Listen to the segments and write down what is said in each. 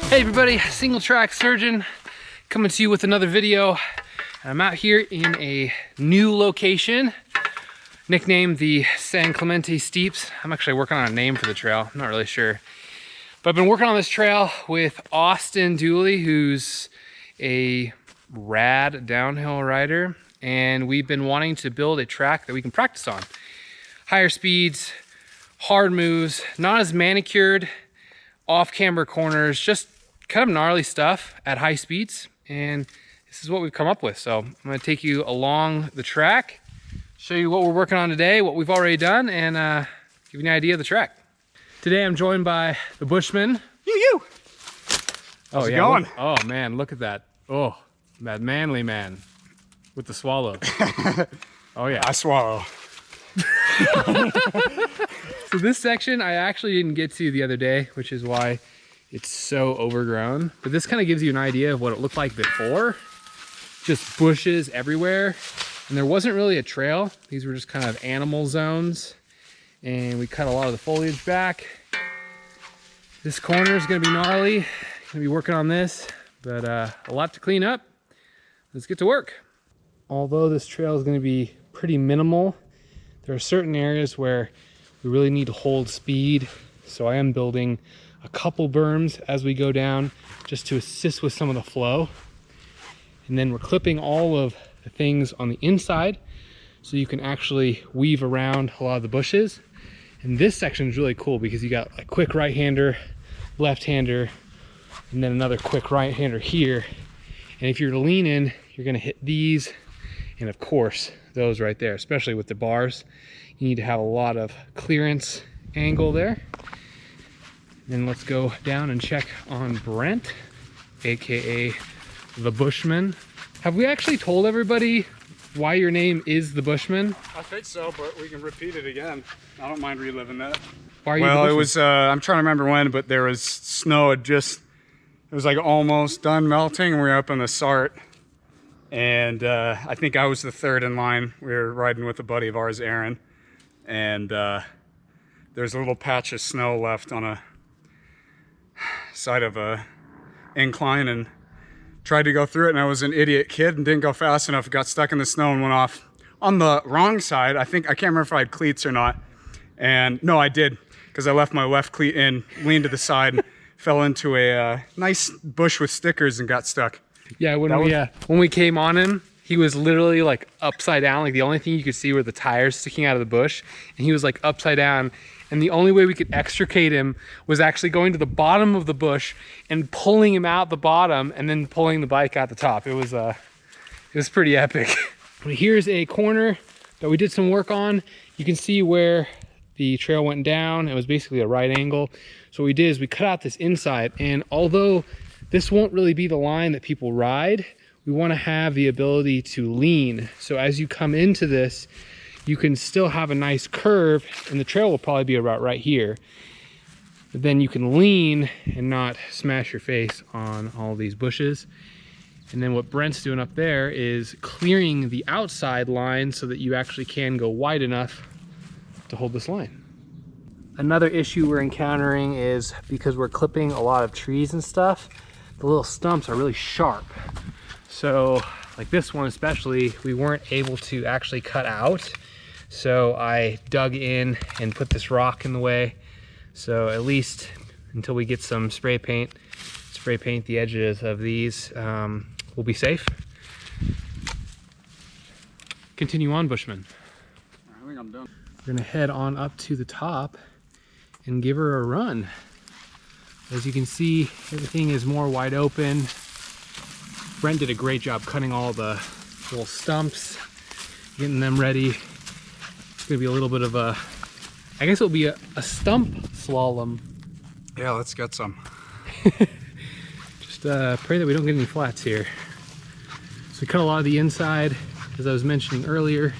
Hey everybody, Single Track Surgeon coming to you with another video. I'm out here in a new location, nicknamed the San Clemente Steeps. I'm actually working on a name for the trail, I'm not really sure. But I've been working on this trail with Austin Dooley, who's a rad downhill rider, and we've been wanting to build a track that we can practice on. Higher speeds, hard moves, not as manicured, off-camber corners, just kind of gnarly stuff at high speeds, and this is what we've come up with. So I'm going to take you along the track, show you what we're working on today, what we've already done, and give you an idea of the track. Today I'm joined by the Bushman. You. How's it going? Oh man, look at that. Oh, that manly man with the swallow. Oh yeah. I swallow. So this section I actually didn't get to the other day, which is why it's so overgrown. But this kind of gives you an idea of what it looked like before. Just bushes everywhere. And there wasn't really a trail. These were just kind of animal zones. And we cut a lot of the foliage back. This corner is gonna be gnarly. Gonna be working on this, but a lot to clean up. Let's get to work. Although this trail is gonna be pretty minimal, there are certain areas where we really need to hold speed. So I am building a couple berms as we go down just to assist with some of the flow. And then we're clipping all of the things on the inside so you can actually weave around a lot of the bushes. And this section is really cool because you got a quick right-hander, left-hander, and then another quick right-hander here. And if you're leaning, you're gonna hit these, and of course, those right there, especially with the bars. You need to have a lot of clearance angle there. Then let's go down and check on Brent, AKA the Bushman. Have we actually told everybody why your name is the Bushman? I think so, but we can repeat it again. I don't mind reliving that. Why are you well, the it was, I'm trying to remember when, but there was snow had just, it was like almost done melting, and we were up in the Sart. And I think I was the third in line. We were riding with a buddy of ours, Aaron. And there's a little patch of snow left on a side of a incline, and tried to go through it, and I was an idiot kid and didn't go fast enough. Got stuck in the snow and went off on the wrong side. I can't remember if I had cleats or not. And no, I did, because I left my left cleat in, leaned to the side, and fell into a nice bush with stickers and got stuck. Yeah, when we came on him, he was literally like upside down. Like the only thing you could see were the tires sticking out of the bush, and he was like upside down. And the only way we could extricate him was actually going to the bottom of the bush and pulling him out the bottom, and then pulling the bike out the top. It was pretty epic. But here's a corner that we did some work on. You can see where the trail went down. It was basically a right angle. So what we did is we cut out this inside, and although this won't really be the line that people ride, we want to have the ability to lean. So as you come into this, you can still have a nice curve, and the trail will probably be about right here. But then you can lean and not smash your face on all these bushes. And then what Brent's doing up there is clearing the outside line so that you actually can go wide enough to hold this line. Another issue we're encountering is because we're clipping a lot of trees and stuff, the little stumps are really sharp. So like this one especially, we weren't able to actually cut out. So I dug in and put this rock in the way. So at least until we get some spray paint the edges of these, we'll be safe. Continue on, Bushman. I think I'm done. We're gonna head on up to the top and give her a run. As you can see, everything is more wide open. Brent did a great job cutting all the little stumps, getting them ready. It's gonna be a little bit of a, I guess it'll be a stump slalom. Yeah, let's get some. Just pray that we don't get any flats here. So we cut a lot of the inside, as I was mentioning earlier.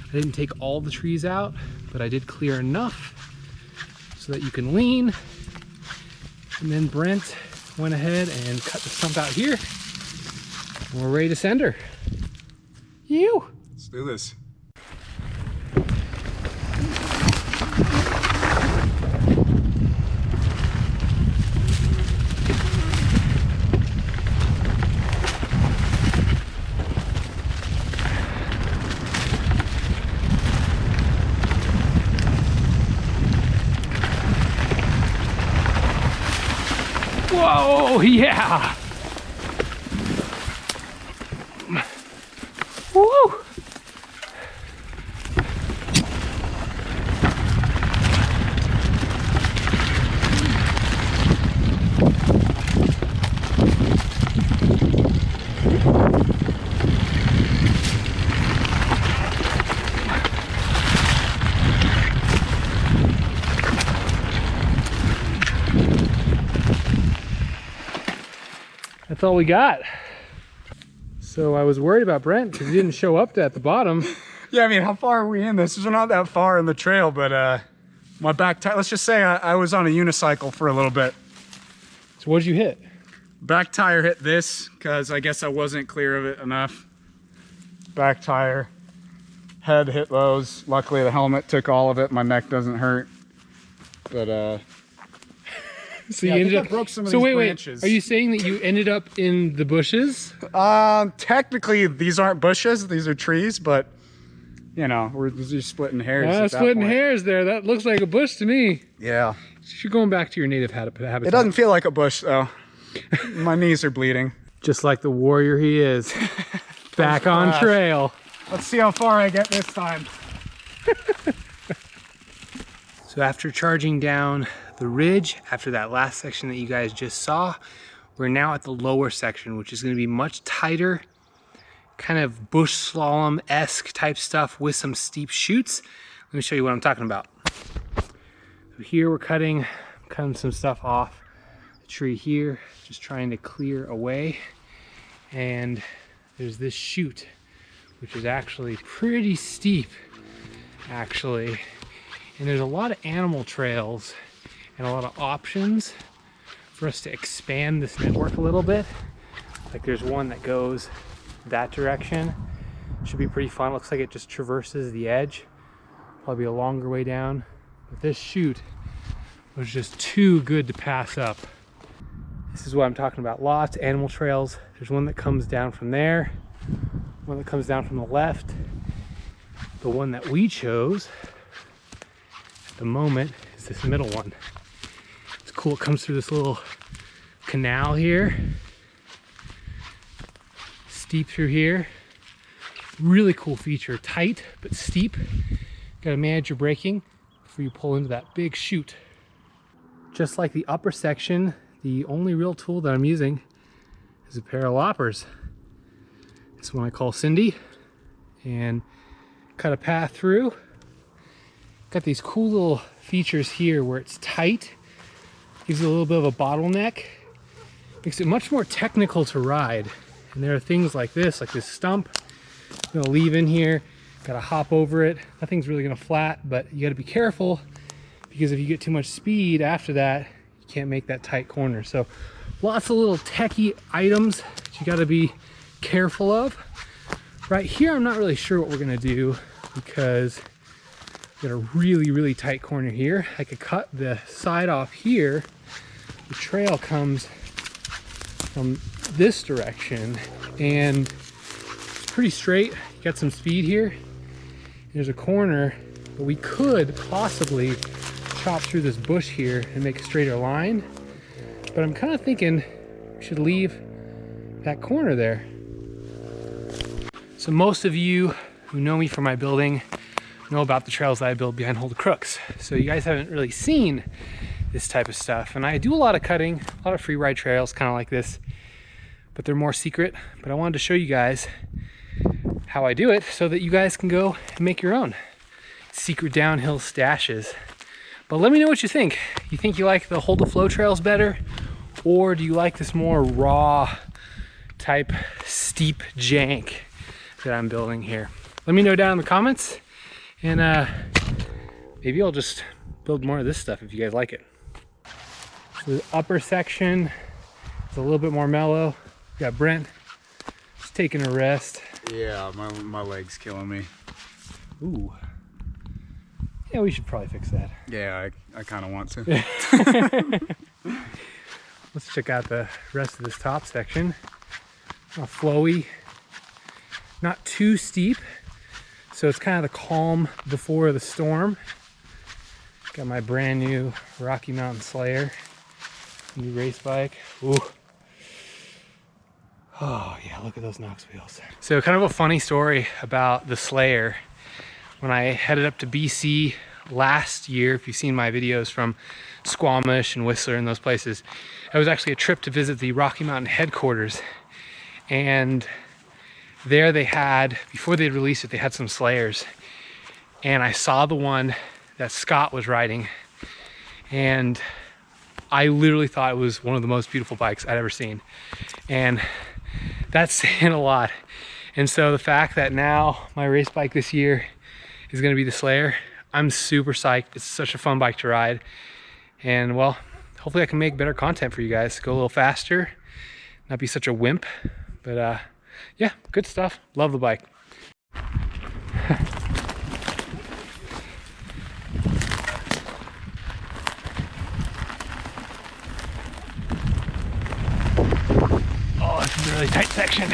I didn't take all the trees out, but I did clear enough so that you can lean. And then Brent went ahead and cut the stump out here. And we're ready to send her. Let's do this. Whoa, yeah. Woo. That's all we got. So I was worried about Brent because he didn't show up at the bottom. Yeah, I mean, how far are we in this? We're not that far in the trail, but my back tire, let's just say I was on a unicycle for a little bit. So what'd you hit? Back tire hit this because I guess I wasn't clear of it enough. Back tire, head hit those. Luckily the helmet took all of it. My neck doesn't hurt. But So yeah, you ended I up. broke some of So these wait, branches. are you saying that you ended up in the bushes? Technically these aren't bushes, these are trees, but you know, we're just splitting hairs. Ah, at that splitting point. hairs there. That looks like a bush to me. Yeah. You're going back to your native habitat. It doesn't feel like a bush though. My knees are bleeding. Just like the warrior he is. Back on gosh. trail. Let's see how far I get this time. So after charging down the ridge, after that last section that you guys just saw, we're now at the lower section, which is going to be much tighter, kind of bush slalom-esque type stuff with some steep chutes. Let me show you what I'm talking about. So here we're cutting some stuff off the tree here, just trying to clear away. And there's this chute, which is actually pretty steep, actually. And there's a lot of animal trails and a lot of options for us to expand this network a little bit. Like there's one that goes that direction. Should be pretty fun. Looks like it just traverses the edge. Probably a longer way down. But this chute was just too good to pass up. This is what I'm talking about. Lots of animal trails. There's one that comes down from there, one that comes down from the left. The one that we chose at the moment is this middle one. It's cool. It comes through this little canal here, steep through here. Really cool feature. Tight but steep. Got to manage your braking before you pull into that big chute. Just like the upper section, the only real tool that I'm using is a pair of loppers. This one I call Cindy, and cut a path through. Got these cool little features here where it's tight, gives you a little bit of a bottleneck, makes it much more technical to ride. And there are things like this stump. I'm gonna leave in here, gotta hop over it. Nothing's really gonna flat, but you gotta be careful because if you get too much speed after that, you can't make that tight corner. So lots of little techie items that you gotta be careful of. Right here, I'm not really sure what we're gonna do because we got a really, really tight corner here. I could cut the side off here. The trail comes from this direction and it's pretty straight. You got some speed here. There's a corner, but we could possibly chop through this bush here and make a straighter line. But I'm kind of thinking we should leave that corner there. So most of you who know me from my building know about the trails that I build behind Hulda Crooks. So you guys haven't really seen this type of stuff. And I do a lot of cutting, a lot of free ride trails, kind of like this, but they're more secret. But I wanted to show you guys how I do it so that you guys can go and make your own secret downhill stashes. But let me know what you think. You think you like the Hulda flow trails better? Or do you like this more raw type steep jank that I'm building here? Let me know down in the comments, and maybe I'll just build more of this stuff if you guys like it. So the upper section is a little bit more mellow. We got Brent just taking a rest. Yeah, my leg's killing me. Ooh. Yeah, we should probably fix that. Yeah, I kind of want to. Let's check out the rest of this top section. Flowy, not too steep, so it's kind of the calm before the storm. Got my brand new Rocky Mountain Slayer New race bike. Ooh. Oh yeah, look at those Knox wheels. So kind of a funny story about the Slayer. When I headed up to BC last year, if you've seen my videos from Squamish and Whistler and those places, it was actually a trip to visit the Rocky Mountain headquarters. And there they had, before they released it, they had some Slayers. And I saw the one that Scott was riding. And I literally thought it was one of the most beautiful bikes I'd ever seen. And that's saying a lot. And so the fact that now my race bike this year is gonna be the Slayer, I'm super psyched. It's such a fun bike to ride. And well, hopefully I can make better content for you guys. Go a little faster, not be such a wimp. But yeah, good stuff. Love the bike. Oh, it's a really tight section.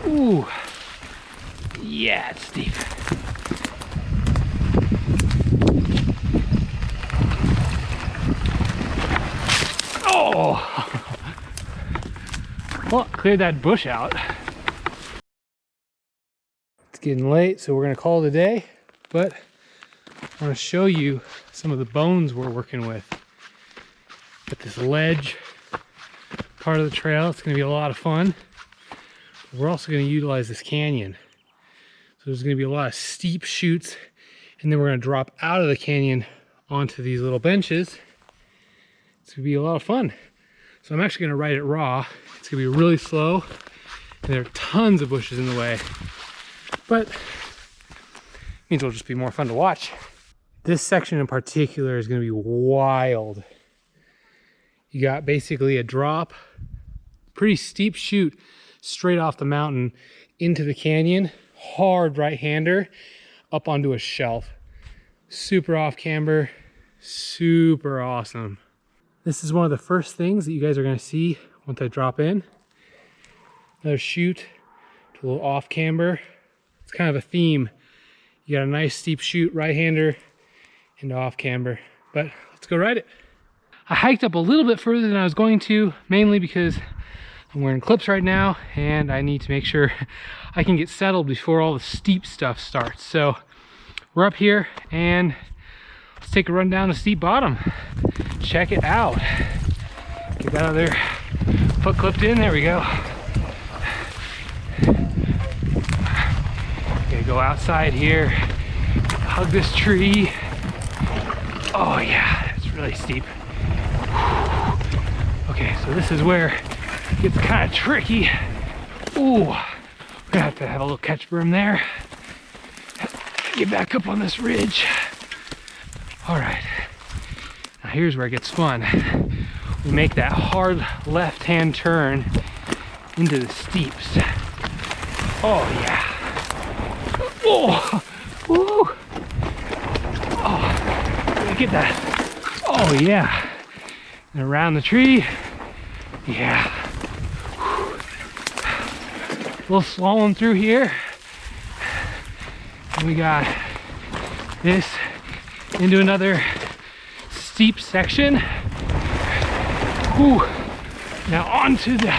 Ooh, yeah, it's steep. Oh, well, cleared that bush out. It's getting late, so we're gonna call it a day, but I want to show you some of the bones we're working with. Got this ledge part of the trail. It's gonna be a lot of fun. We're also going to utilize this canyon. So there's going to be a lot of steep chutes, and then we're going to drop out of the canyon onto these little benches. It's going to be a lot of fun. So I'm actually going to ride it raw. It's going to be really slow, and there are tons of bushes in the way. But it means it'll just be more fun to watch. This section in particular is going to be wild. You got basically a drop, pretty steep chute, straight off the mountain into the canyon, hard right-hander up onto a shelf. Super off camber, super awesome. This is one of the first things that you guys are gonna see once I drop in. Another chute to a little off camber. It's kind of a theme. You got a nice steep chute, right-hander into off camber, but let's go ride it. I hiked up a little bit further than I was going to, mainly because I'm wearing clips right now and I need to make sure I can get settled before all the steep stuff starts. So we're up here and let's take a run down the steep bottom. Check it out. Get that other foot clipped in, there we go. Okay, go outside here, hug this tree. Oh yeah, it's really steep. Okay, so this is where it's kind of tricky. Ooh, we're gonna have to have a little catch berm there. Get back up on this ridge. All right, now here's where it gets fun. We make that hard left-hand turn into the steeps. Oh yeah. Oh, woo. Oh, get that. Oh yeah. And around the tree. Yeah. A little slalom through here. And we got this into another steep section. Whew. Now onto the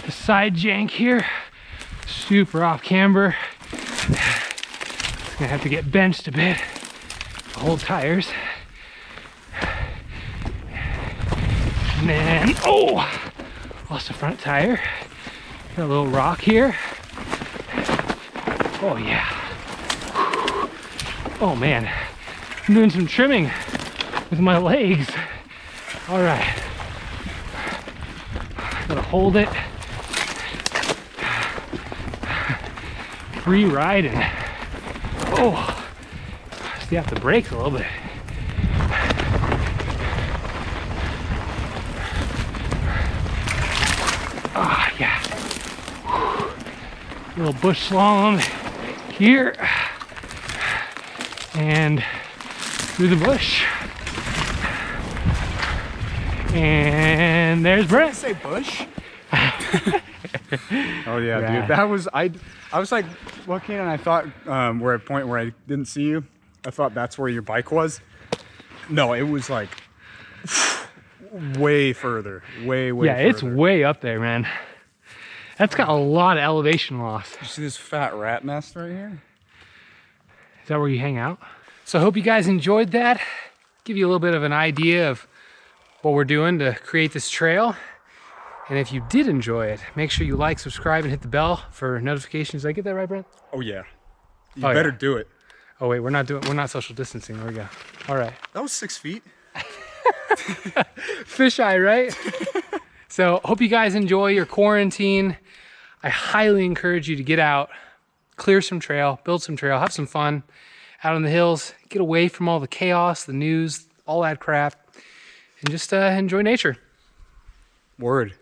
side jank here. Super off camber. Gonna have to get benched a bit to hold tires. And then, oh, lost the front tire. Got a little rock here. Oh yeah. Oh man, I'm doing some trimming with my legs. All right, gotta hold it. Free riding. Oh, stay off the brakes a little bit. Ah, yeah. Little bush slalom here and through the bush. And there's Brent. Say bush. Oh yeah, Yeah. dude. That was I was like looking and I thought we're at a point where I didn't see you. I thought that's where your bike was. No, it was like way further. Way Yeah, further. it's way up there, man. That's got a lot of elevation loss. You see this fat rat nest right here? Is that where you hang out? So I hope you guys enjoyed that. Give you a little bit of an idea of what we're doing to create this trail. And if you did enjoy it, make sure you like, subscribe, and hit the bell for notifications. Did I get that right, Brent? Oh yeah. You Oh, better yeah. do it. Oh wait, we're not social distancing. There we go. All right. That was 6 feet. Fisheye, right? So hope you guys enjoy your quarantine. I highly encourage you to get out, clear some trail, build some trail, have some fun out on the hills, get away from all the chaos, the news, all that crap, and just enjoy nature. Word.